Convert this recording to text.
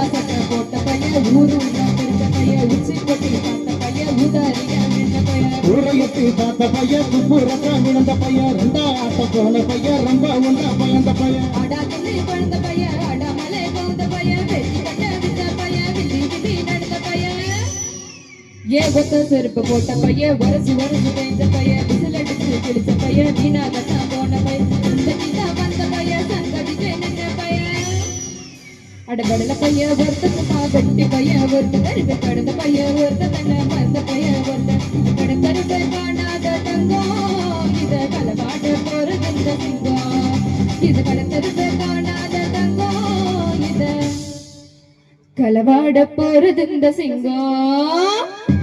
ஊதா சட்டை போட்ட பையன் ஊரு பெருத்த பையன் உச்சி கொட்டி பார்த்த பையன் ஊதாரியா நின்ற பையன் ஊரையத்தை பார்த்த பையன் துப்புரக்கா விழுந்த பையன் ரெண்டா ஆட்ட போன பையன் ரொம்ப ஒன்றா பயந்த பையன் அடா துள்ளி குழந்த பையன் அடா மலை கவுந்த பையன் வெட்டி கட்ட விட்ட பையன் வில்லி வில்லி நடந்த பையன் ஏ ஒத்த செருப்பு போட்ட பையன் வரசு வரசு பெய்த பையன் விசில் அடிச்சு கிழிச்ச பையன் வீணாகத்தான் போன பையன் சந்தடிதா வந்த பையன் சங்கடிச்சு நின்ற பையன் அடபடல பையன் ஒருத்தக்குமா வெட்டி பையன் ஒருத்த கருப்பு கடந்த பையன் ஒருத்த தன்னை மறந்த பையன் ஒருத்த கடற்கருப்பை காணாத தங்கம் இத களவாட போறது இந்த சிங்கம் இது கடற்கருப்பை காணாத தங்கம் இத களவாட போறது இந்த சிங்கம்